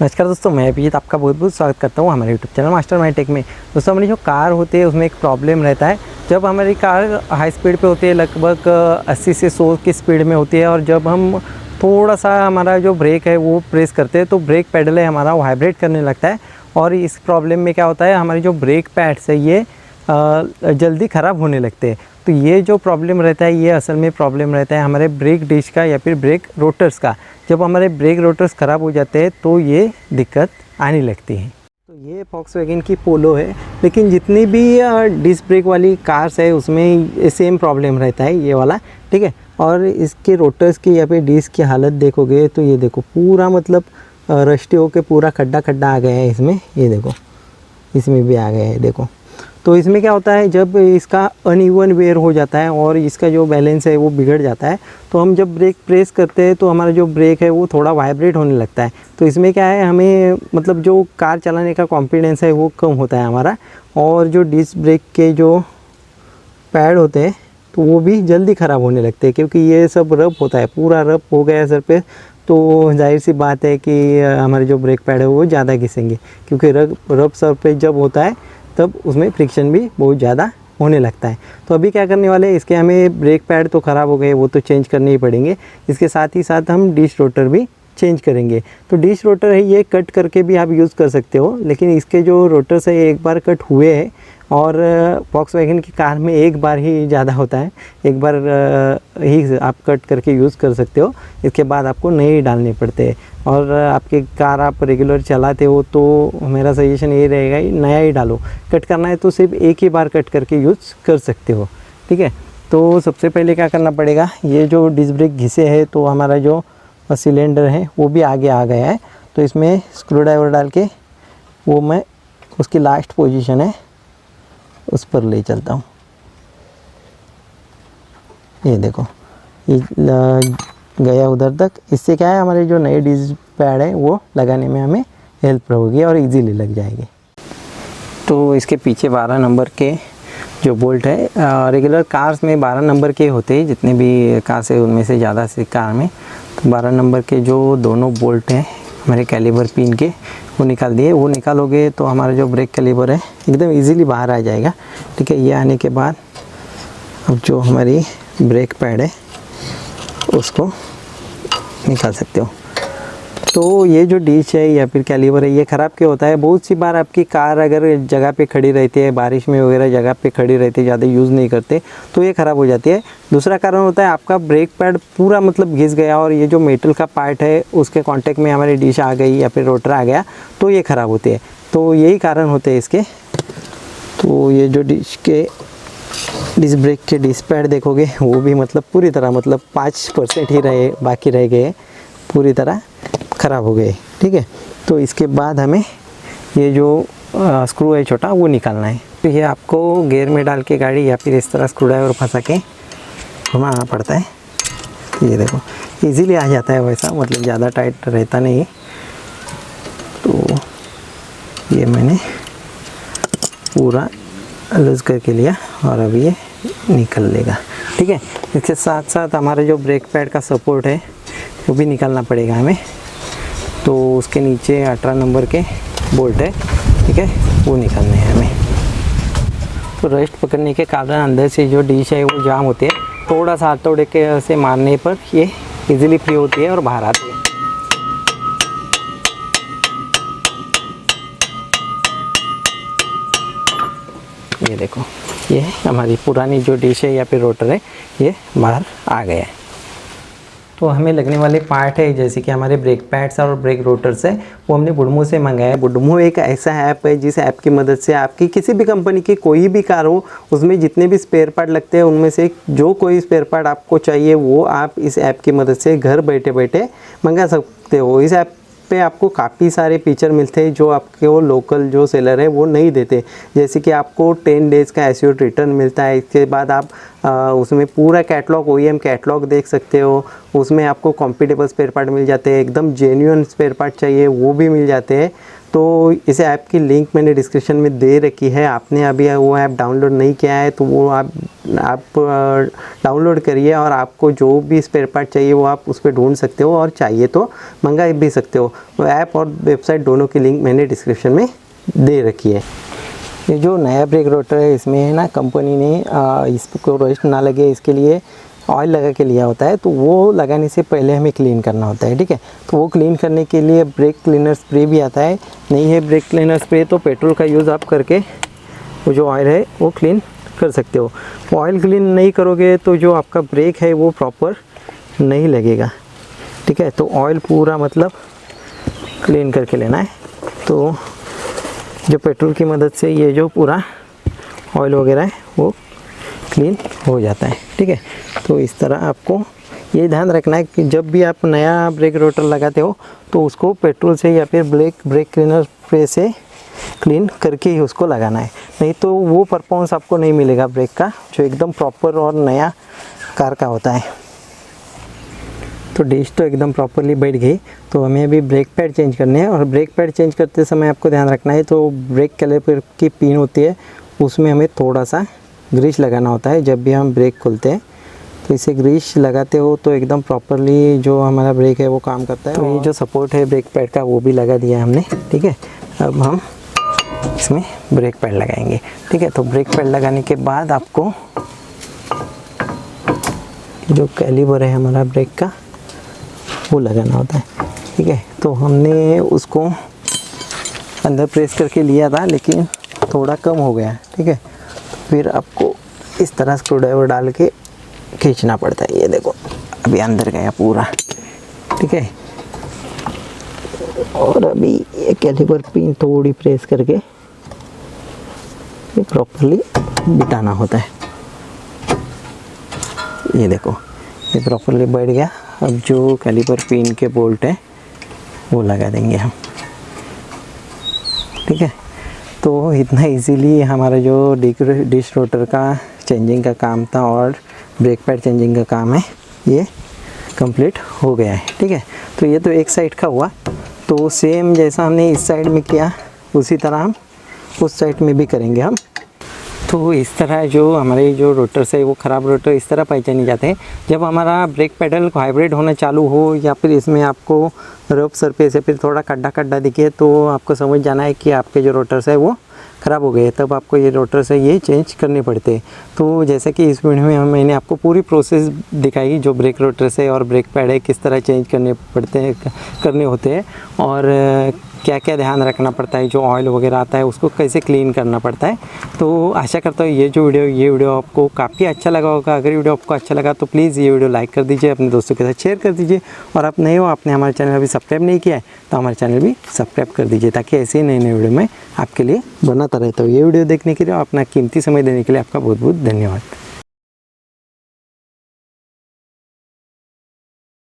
नमस्कार दोस्तों, मैं अभिजीत आपका बहुत बहुत स्वागत करता हूँ हमारे यूट्यूब चैनल मास्टर माई टेक में। दोस्तों, हमारी जो कार होती है उसमें एक प्रॉब्लम रहता है। जब हमारी कार हाई स्पीड पे होती है, लगभग 80 से 100 की स्पीड में होती है, और जब हम थोड़ा सा हमारा जो ब्रेक है वो प्रेस करते हैं तो ब्रेक पैडल है हमारा वो वाइब्रेट करने लगता है। और इस प्रॉब्लम में क्या होता है, हमारी जो ब्रेक पैड्स है ये जल्दी ख़राब होने लगते हैं। तो ये जो प्रॉब्लम रहता है ये असल में प्रॉब्लम रहता है हमारे ब्रेक डिश का या फिर ब्रेक रोटर्स का। जब हमारे ब्रेक रोटर्स ख़राब हो जाते हैं तो ये दिक्कत आने लगती है। तो ये वॉक्सवैगन की पोलो है, लेकिन जितनी भी डिस्क ब्रेक वाली कार्स है उसमें सेम प्रॉब्लम रहता है ये वाला, ठीक है। और इसके रोटर्स की या फिर डिस्क की हालत देखोगे तो ये देखो पूरा मतलब रस्टी होके पूरा खड्डा खड्डा आ गया है इसमें। ये देखो इसमें भी आ गया है, देखो। तो इसमें क्या होता है, जब इसका अनइवन वेयर हो जाता है और इसका जो बैलेंस है वो बिगड़ जाता है, तो हम जब ब्रेक प्रेस करते हैं तो हमारा जो ब्रेक है वो थोड़ा वाइब्रेट होने लगता है। तो इसमें क्या है, हमें मतलब जो कार चलाने का कॉन्फिडेंस है वो कम होता है हमारा। और जो डिस्क ब्रेक के जो पैड होते हैं तो वो भी जल्दी ख़राब होने लगते हैं, क्योंकि ये सब रब होता है, पूरा रब हो गया सर पे। तो जाहिर सी बात है कि हमारे जो ब्रेक पैड है वो ज़्यादा घिसेंगे, क्योंकि रब सर पे जब होता है तब उसमें फ्रिक्शन भी बहुत ज़्यादा होने लगता है। तो अभी क्या करने वाले हैं, इसके हमें ब्रेक पैड तो ख़राब हो गए, वो तो चेंज करने ही पड़ेंगे। इसके साथ ही साथ हम डिश रोटर भी चेंज करेंगे। तो डिश रोटर है ये कट करके भी आप यूज़ कर सकते हो, लेकिन इसके जो रोटर्स है एक बार कट हुए हैं। और वॉक्सवैगन की कार में एक बार ही ज़्यादा होता है, एक बार ही आप कट करके यूज़ कर सकते हो। इसके बाद आपको नए डालने पड़ते हैं। और आपकी कार आप रेगुलर चलाते हो तो मेरा सजेशन ये रहेगा कि नया ही डालो। कट करना है तो सिर्फ एक ही बार कट करके यूज़ कर सकते हो, ठीक है। तो सबसे पहले क्या करना पड़ेगा, ये जो डिस्क ब्रेक घिसे है तो हमारा जो सिलेंडर है वो भी आगे आ गया है। तो इसमें स्क्रू ड्राइवर डाल के वो मैं उसकी लास्ट पोजीशन है उस पर ले चलता हूँ। ये देखो ये गया उधर तक। इससे क्या है, हमारे जो नए डिस्क पैड है वो लगाने में हमें हेल्प होगी और इजीली लग जाएगी। तो इसके पीछे 12 नंबर के जो बोल्ट है, रेगुलर कार्स में 12 नंबर के होते हैं, जितने भी कार्स है उनमें से ज़्यादा से कार में। तो 12 नंबर के जो दोनों बोल्ट हैं हमारे कैलिबर पिन के वो निकाल दिए। वो निकालोगे तो हमारा जो ब्रेक कैलिबर है एकदम इजीली बाहर आ जाएगा, ठीक है। ये आने के बाद अब जो हमारी ब्रेक पैड है उसको निकाल सकते हो। तो ये जो डिश है या फिर कैलिबर है ये ख़राब क्यों होता है, बहुत सी बार आपकी कार अगर जगह पे खड़ी रहती है, बारिश में वगैरह जगह पे खड़ी रहती है, ज़्यादा यूज़ नहीं करते तो ये ख़राब हो जाती है। दूसरा कारण होता है आपका ब्रेक पैड पूरा मतलब घिस गया और ये जो मेटल का पार्ट है उसके कांटेक्ट में हमारी डिश आ गई या फिर रोटर आ गया तो ये ख़राब होती है। तो यही कारण होते हैं इसके। तो ये जो डिस्क ब्रेक के डिस्क पैड देखोगे वो भी मतलब पूरी तरह मतलब 5% ही बाकी रह गए, पूरी तरह ख़राब हो गए, ठीक है। तो इसके बाद हमें ये जो स्क्रू है छोटा वो निकालना है। तो ये आपको गियर में डाल के गाड़ी या फिर इस तरह स्क्रू ड्राइवर फंसा के घुमाना पड़ता है। ये देखो इजीली आ जाता है, वैसा मतलब ज़्यादा टाइट रहता नहीं। तो ये मैंने पूरा लूज़ करके लिया और अभी ये निकल लेगा, ठीक है। इसके साथ साथ हमारे जो ब्रेक पैड का सपोर्ट है वो भी निकालना पड़ेगा हमें। तो उसके नीचे 18 नंबर के बोल्ट है, ठीक है, वो निकालने हैं हमें। तो रेस्ट पकड़ने के कारण अंदर से जो डिश है वो जाम होती है, थोड़ा सा हथौड़े के से मारने पर ये इजीली फ्री होती है और बाहर आती है। ये देखो ये हमारी पुरानी जो डिश है या फिर रोटर है ये बाहर आ गया है। तो हमें लगने वाले पार्ट है जैसे कि हमारे ब्रेक पैड्स और ब्रेक रोटर्स है वो हमने बुडमो से मंगाया है। बुडमो एक ऐसा ऐप है जिस ऐप की मदद से आपकी किसी भी कंपनी की कोई भी कार हो उसमें जितने भी स्पेयर पार्ट लगते हैं उनमें से जो कोई स्पेयर पार्ट आपको चाहिए वो आप इस ऐप की मदद से घर बैठे बैठे मंगा सकते हो। इस ऐप पे आपको काफ़ी सारे फीचर मिलते हैं जो आपके वो लोकल जो सेलर है वो नहीं देते, जैसे कि आपको 10 डेज़ का एश्योर्ड रिटर्न मिलता है। इसके बाद आप उसमें पूरा कैटलॉग OEM कैटलॉग देख सकते हो। उसमें आपको कॉम्पिटेबल स्पेयर पार्ट मिल जाते हैं, एकदम जेन्युइन स्पेयर पार्ट चाहिए वो भी मिल जाते हैं। तो इस ऐप की लिंक मैंने डिस्क्रिप्शन में दे रखी है। आपने अभी वो ऐप डाउनलोड नहीं किया है तो वो आप डाउनलोड करिए और आपको जो भी स्पेयर पार्ट चाहिए वो आप उस पर ढूंढ सकते हो और चाहिए तो मंगा भी सकते हो। वो ऐप और वेबसाइट दोनों की लिंक मैंने डिस्क्रिप्शन में दे रखी है। ये जो नया ब्रेक रोटर है इसमें है ना, कंपनी ने इसको रोस्ट ना लगे इसके लिए ऑयल लगा के लिया होता है, तो वो लगाने से पहले हमें क्लीन करना होता है, ठीक है। तो वो क्लीन करने के लिए ब्रेक क्लीनर स्प्रे भी आता है। नहीं है ब्रेक क्लीनर स्प्रे तो पेट्रोल का यूज़ आप करके वो जो ऑयल है वो क्लीन कर सकते हो। ऑयल क्लीन नहीं करोगे तो जो आपका ब्रेक है वो प्रॉपर नहीं लगेगा, ठीक है। तो ऑयल पूरा मतलब क्लीन करके लेना है। तो जो पेट्रोल की मदद से ये जो पूरा ऑयल वगैरह है वो क्लीन हो जाता है, ठीक है। तो इस तरह आपको ये ध्यान रखना है कि जब भी आप नया ब्रेक रोटर लगाते हो तो उसको पेट्रोल से या फिर ब्रेक क्लीनर स्प्रे से क्लीन करके ही उसको लगाना है, नहीं तो वो परफॉर्मेंस आपको नहीं मिलेगा ब्रेक का जो एकदम प्रॉपर और नया कार का होता है। तो डिश तो एकदम प्रॉपरली बैठ गई। तो हमें अभी ब्रेक पैड चेंज करने हैं और ब्रेक पैड चेंज करते समय आपको ध्यान रखना है तो ब्रेक कैलिपर की पिन होती है उसमें हमें थोड़ा सा ग्रीस लगाना होता है जब भी हम ब्रेक खोलते हैं। तो इसे ग्रीस लगाते हो तो एकदम प्रॉपरली जो हमारा ब्रेक है वो काम करता है। तो ये जो सपोर्ट है ब्रेक पैड का वो भी लगा दिया है हमने, ठीक है। अब हम इसमें ब्रेक पैड लगाएंगे, ठीक है। तो ब्रेक पैड लगाने के बाद आपको जो कैलिबर है हमारा ब्रेक का वो लगाना होता है, ठीक है। तो हमने उसको अंदर प्रेस करके लिया था लेकिन थोड़ा कम हो गया, ठीक है। फिर आपको इस तरह स्क्रू ड्राइवर डाल के खींचना पड़ता है। ये देखो अभी अंदर गया पूरा, ठीक है। और अभी ये कैलिपर पिन थोड़ी प्रेस करके ये प्रॉपरली बिठाना होता है। ये देखो ये प्रॉपरली बैठ गया। अब जो कैलिपर पिन के बोल्ट है वो लगा देंगे हम, ठीक है। तो इतना इजीली हमारा जो डिश रोटर का चेंजिंग का काम था और ब्रेक पैड चेंजिंग का काम है ये कंप्लीट हो गया है, ठीक है। तो ये तो एक साइड का हुआ। तो सेम जैसा हमने इस साइड में किया उसी तरह हम उस साइड में भी करेंगे हम। तो इस तरह जो हमारे जो रोटर्स है वो ख़राब रोटर इस तरह पहचाने जाते हैं जब हमारा ब्रेक पैडल वाइब्रेट होना चालू हो या फिर इसमें आपको रफ सरफेस या फिर थोड़ा खड्डा दिखे तो आपको समझ जाना है कि आपके जो रोटर्स है वो ख़राब हो गए, तब आपको ये रोटर्स है ये चेंज करने पड़ते हैं। तो जैसे कि इस वीडियो में मैंने आपको पूरी प्रोसेस दिखाई जो ब्रेक रोटर्स है और ब्रेक पैड है किस तरह चेंज करने होते हैं और क्या क्या ध्यान रखना पड़ता है, जो ऑयल वगैरह आता है उसको कैसे क्लीन करना पड़ता है। तो आशा करता हूँ ये वीडियो आपको काफ़ी अच्छा लगा होगा। अगर वीडियो आपको अच्छा लगा तो प्लीज़ ये वीडियो लाइक कर दीजिए, अपने दोस्तों के साथ शेयर कर दीजिए और आप नए हो आपने हमारे चैनल अभी सब्सक्राइब नहीं किया है तो हमारे चैनल भी सब्सक्राइब कर दीजिए ताकि ऐसे ही नए वीडियो मैं आपके लिए बनाता रहता हूँ। ये वीडियो देखने के लिए और अपना कीमती समय देने के लिए आपका बहुत बहुत धन्यवाद।